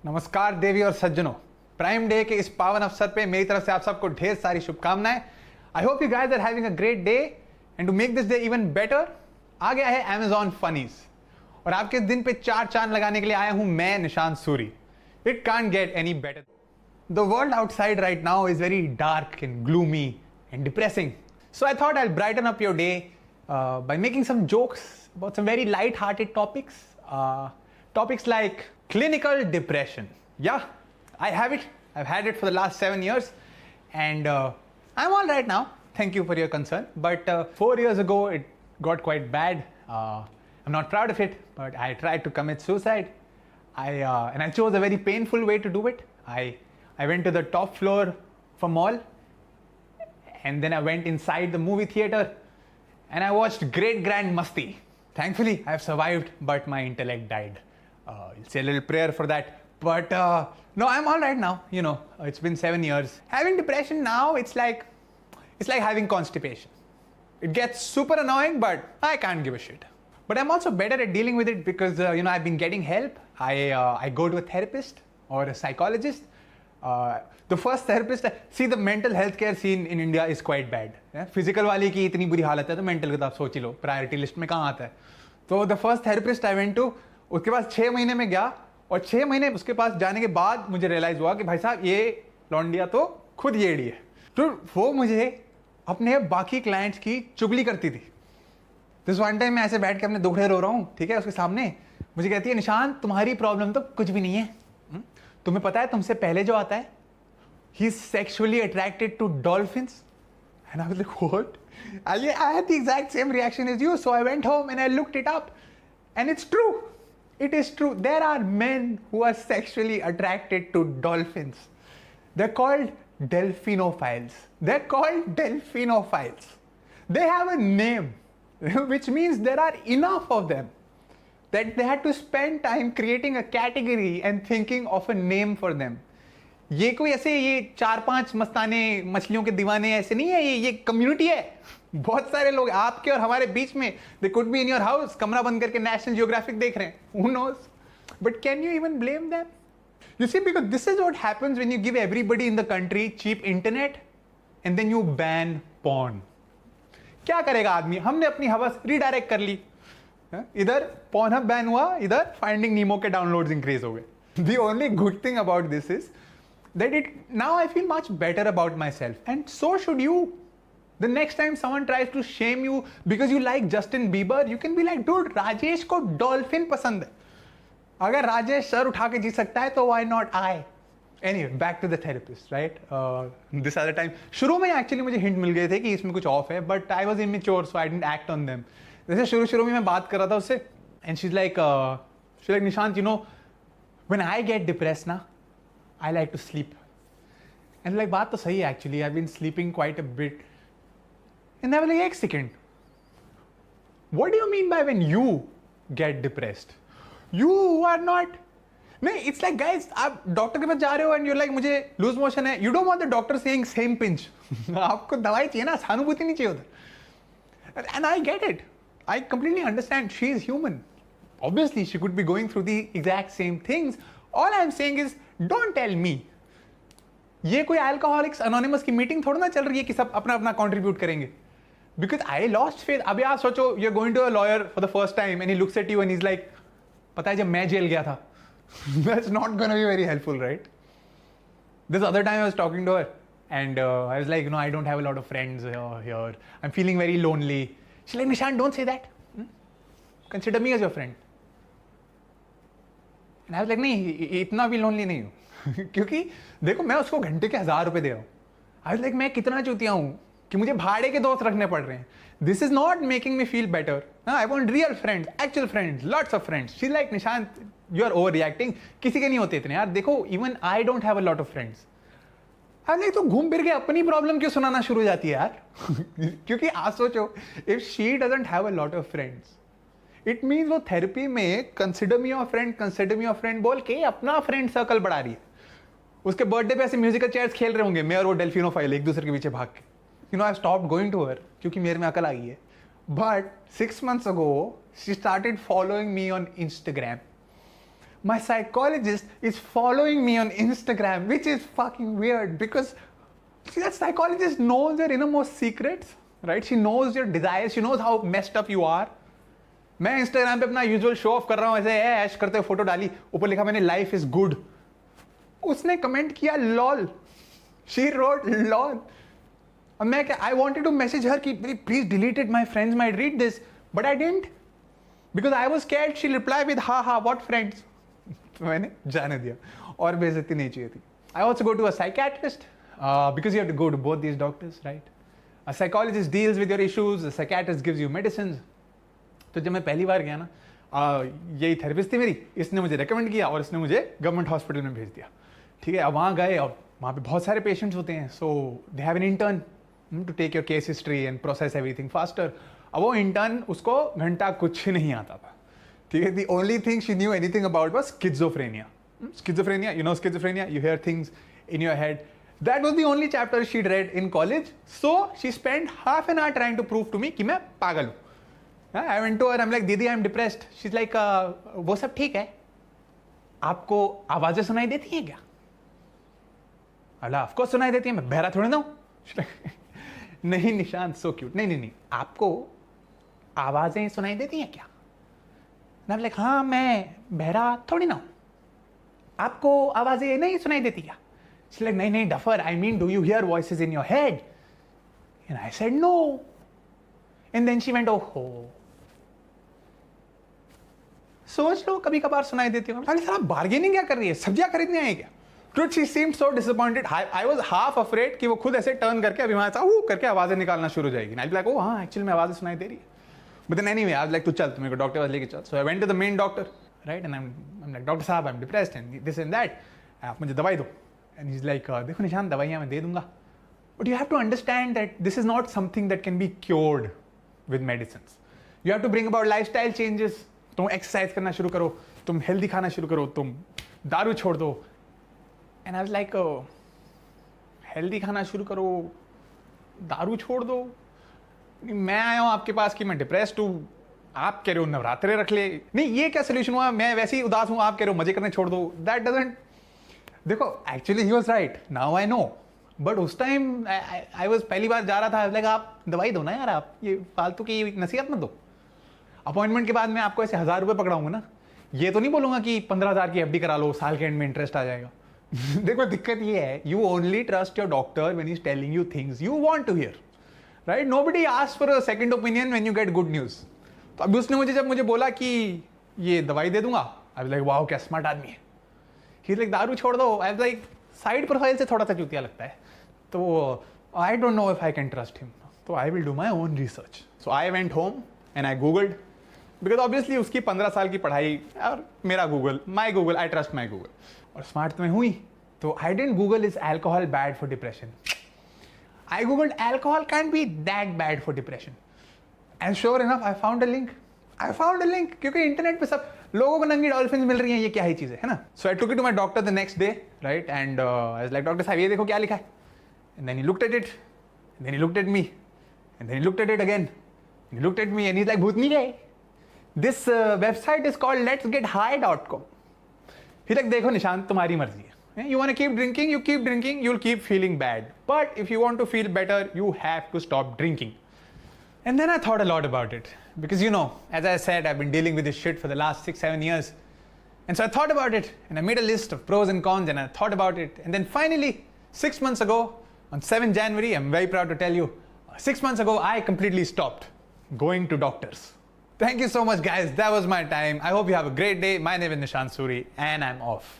नमस्कार देवी और सज्जनों, प्राइम डे के इस पावन अवसर पे मेरी तरफ से आप सबको ढेर सारी शुभकामनाएं। I hope you guys are having a great day and to make this day even better आ गया है Amazon फनीज और आपके इस दिन पे चार चांद लगाने के लिए आया हूं मैं Nishant Suri. It can't get any better. The world outside right now is very dark and gloomy and depressing, so I thought I brighten up your day by making some jokes about some very light-hearted topics. Topics like clinical depression. Yeah, I have it. I've had it for the last 7 years. And I'm all right now. Thank you for your concern. But 4 years ago, it got quite bad. I'm not proud of it, but I tried to commit suicide. And I chose a very painful way to do it. I went to the top floor of a mall. And then I went inside the movie theater. And I watched Great Grand Masti. Thankfully, I have survived, but my intellect died. You'll say a little prayer for that. But no, I'm all right now. You know, it's been 7 years. Having depression now, it's like having constipation. It gets super annoying, but I can't give a shit. But I'm also better at dealing with it because I've been getting help. I go to a therapist or a psychologist. The first therapist, see the mental health care scene in India is quite bad. Physical वाले की इतनी बुरी हालत है तो mental का तो आप सोच ही लो, प्रायोरिटी लिस्ट में कहाँ आता है। तो the first therapist I went to, उसके पास 6 महीने में गया और 6 महीने उसके पास जाने के बाद मुझे रियलाइज हुआ कि भाई साहब ये लौंडिया तो खुद येड़ी है। तो वो मुझे अपने बाकी क्लाइंट्स की चुगली करती थी। दिस वन टाइम मैं ऐसे बैठ के अपने दुखड़े रो रहा हूँ, ठीक है, उसके सामने मुझे कहती है निशांत तुम्हारी प्रॉब्लम तो कुछ भी नहीं है, तुम्हें पता है तुमसे पहले जो आता है he's sexually attracted to dolphins. And I was like, what? I had the exact same reaction as you. So I went home and I looked it up. And it's true. It is true. There are men who are sexually attracted to dolphins. They're called delphinophiles. They're called delphinophiles. They have a name, which means there are enough of them that they had to spend time creating a category and thinking of a name for them. ये कोई ऐसे ये 4-5 मस्ताने मछलियों के दीवाने ऐसे नहीं है, ये कम्युनिटी है। बहुत सारे लोग आपके और हमारे बीच में, they could be in your house, कमरा बंद करके नेशनल जियोग्राफिक देख रहे हैं, who knows, but can you even blame them? You see, because this is what happens when you give everybody in the country cheap internet and then you ban porn. क्या करेगा आदमी? हमने अपनी हवस redirect कर ली, इधर पॉर्नहब बैन हुआ, इधर फाइंडिंग नीमो के डाउनलोड्स इंक्रीज हो गए। The only good thing about this is that now I feel much better about myself, and so should you. The next time someone tries to shame you because you like Justin Bieber, you can be like, dude, Rajesh को dolphin पसंद है, अगर Rajesh sir उठा के जी सकता है तो why not I? Anyway, back to the therapist, right? This other time, शुरू में एक्चुअली मुझे हिंट मिल गए थे कि इसमें कुछ ऑफ है, but I was immature, so I didn't act on them. जैसे शुरू में मैं बात कर रहा था उससे, and she's like Nishant, you know, when I get depressed ना, I like to sleep. And like बात तो सही है actually. I've been sleeping quite a bit. And they were like, एक second. What do you mean by when you get depressed? You are not. नहीं, it's like guys, आप doctor के पास जा रहे हो and you're like मुझे loose motion है. You don't want the doctor saying same pinch. आपको दवाई चाहिए ना, सहानुभूति नहीं चाहिए उधर. And I get it. I completely understand. She is human. Obviously, she could be going through the exact same things. All I'm saying is, don't tell me. ये कोई अल्कोहलिक्स अनोनिमस की मीटिंग थोड़ा ना चल रही है कि सब अपना अपना कंट्रीब्यूट करेंगे. Because I lost faith. अभी आप सोचो, you are going to a lawyer for the first time and he looks at you and he is like, पता है जब मैं जेल गया था. That's not gonna be very helpful, right? This other time I was talking to her and I was like, you know, I don't have a lot of friends here, I am feeling very lonely. She is like, Nishant, don't say that, consider me as your friend. And I was like, नहीं, इतना भी lonely नहीं हूँ. क्योंकि देखो, मैं उसको घंटे के 1000 रुपए दे रहा हूँ. आज लाइक मैं कितना चूतिया हूँ कि मुझे भाड़े के दोस्त रखने पड़ रहे हैं. This is not making me feel better. I want real friends, actual friends, lots of friends. She like, Nishant, you are overreacting. किसी के नहीं होते इतने यार. देखो, even I don't have a lot of friends. आज लाइक तो घूम फिर के अपनी प्रॉब्लम क्यों सुनाना शुरू हो जाती है यार? क्योंकि आज सोचो, if she doesn't have a lot of friends, it means वो थेरेपी में consider me your friend, consider me your friend बोल के अपना फ्रेंड सर्कल बढ़ा रही है. उसके बर्थडे पे ऐसे म्यूजिकल चेयर्स खेल रहे होंगे, मैं और वो डेल्फिनोफाइल एक दूसरे के पीछे भाग के. You know, I stopped going to her क्योंकि मेरे में अकल आ गई है. But 6 months ago she started following me on Instagram. my psychologist is following me on Instagram, which is fucking weird because see, that psychologist knows your innermost secrets, right? She knows your desires, she knows how messed up you are. मैं Instagram पे अपना usual show off कर रहा हूँ, ऐसे ऐश करते हुए photo डाली, ऊपर लिखा मैंने लाइफ इज गुड, उसने कमेंट किया लॉल, शी रोट लॉल। और मैं क्या, आई वॉन्टेड टू मैसेज हर कि please delete it, my friends might read this, but I didn't because I was scared she reply with हा हा व्हाट फ्रेंड्स। मैंने जाने दिया और बेइज्जती नहीं चाहिए थी। I also go to a psychiatrist because you have to go to both these doctors, right? A psychologist deals with your issues, a psychiatrist gives you medicine. तो जब मैं पहली बार गया ना, यही थेरेपिस्ट थी मेरी, इसने मुझे रेकमेंड किया और इसने मुझे गवर्नमेंट हॉस्पिटल में भेज दिया। ठीक है, अब वहाँ गए और वहाँ पे बहुत सारे पेशेंट्स होते हैं, so they have an intern to take your case history and process everything faster. अब वो इंटर्न, उसको घंटा कुछ नहीं आता था। ठीक है, the only thing she knew anything about was schizophrenia. Schizophrenia, you know schizophrenia, you here things in your head. That was the only chapter she'd read in college, so she spent half an hour trying to prove to me कि मैं पागल हूँ। I went to her, I'm like, दीदी I'm depressed. She's like, वो सब ठीक है, आपको आवाजें सुनाई देती हैं क्या? अल्लाह, ऑफ कोर्स सुनाई देती है, मैं बहरा थोड़ी ना हूँ। नहीं निशांत, सो क्यूट, नहीं, आपको आवाजें सुनाई देती हैं क्या? मैं लाइक, हाँ मैं बहरा थोड़ी ना हूँ, आपको आवाजें नहीं सुनाई देती क्या? She's like, नहीं duffer, I mean, do you hear voices in your head? And I said no. And then she went, oh. सोच लो कभी कभार सुनाई देती हूँ। अरे साला बार्गेनिंग क्या कर रही है, सब्जियां खरीदने आई क्या? Dude, she seemed so disappointed. I was half afraid कि वो खुद ऐसे टर्न करके अभी वहाँ से करके आवाजें निकालना शुरू हो जाएगी। I'll be like, oh हाँ, एक्चुअली में आवाजें सुनाई दे रही है। But then anyway, I was like, तू चल, तुम्हें को डॉक्टर पास लेके चल। So I went to the main doctor, right? And I'm like, doctor साहब, I'm depressed and this and that. आप मुझे दवाई दो। And he's like, देखो निशान, दवाइयाँ मैं दे दूंगा, but you have to understand that this is not something that can be cured with medicines. You have to bring about lifestyle changes. तुम एक्सरसाइज करना शुरू करो, तुम हेल्दी खाना शुरू करो, तुम दारू छोड़ दो। And I was like, healthy खाना शुरू करो, दारू छोड़ दो? मैं आया हूँ आपके पास कि मैं डिप्रेस्ड हूँ, आप कह रहे हो नवरात्रे रख ले। नहीं, ये क्या सोल्यूशन हुआ? मैं वैसे ही उदास हूँ, आप कह रहे हो मजे करने छोड़ दो। दैट डजंट, देखो actually he was right, now I know, but उस टाइम आई वाज पहली बार जा रहा था, लाइक आप दवाई दो ना यार, आप ये फालतू की नसीहत मत दो। अपॉइंटमेंट के बाद मैं आपको ऐसे 1000 रुपये पकड़ाऊंगा ना, ये तो नहीं बोलूंगा कि 15,000 की एफडी करा लो, साल के एंड में इंटरेस्ट आ जाएगा। देखो दिक्कत ये है, you only trust your doctor when he is telling you things you want to hear, right? Nobody asks for a second opinion when you get good news. तो अभी उसने जब मुझे बोला कि ये दवाई दे दूंगा, आई वाज लाइक वाओ क्या स्मार्ट आदमी है। He's like, दारू छोड़ दो। I was like, side profile से थोड़ा सा चूतिया लगता है, तो I don't know if I can trust him. So I will do my own research. So I went home and I googled, because obviously उसकी 15 साल की पढ़ाई और मेरा Google, my Google, I trust my Google. और smart तो मैं हुई, तो I didn't Google is alcohol bad for depression. I googled alcohol can't be that bad for depression. And sure enough, I found a link, क्योंकि internet पे सब लोगों को नंगी डॉल्फिन मिल रही हैं, ये क्या ही चीज़ है ना? So I took it to my doctor the next day, right? And I was like, doctor साहब ये देखो क्या लिखा है। And then he looked at it, and then he looked at me, and then he looked at it again, and he looked at me and he is like, भूतनी रे, this website is called letsgethigh.com. He like, देखो निशांत, तुम्हारी मर्जी है, you want to keep drinking, you keep drinking, you'll keep feeling bad, but if you want to feel better, you have to stop drinking. And then I thought a lot about it, because you know, as I said, I've been dealing with this shit for the last 6-7 years. And so I thought about it, and I made a list of pros and cons, and I thought about it. And then finally, 6 months ago, on 7th January, I'm very proud to tell you, 6 months ago, I completely stopped going to doctors. Thank you so much, guys. That was my time. I hope you have a great day. My name is Nishant Suri, and I'm off.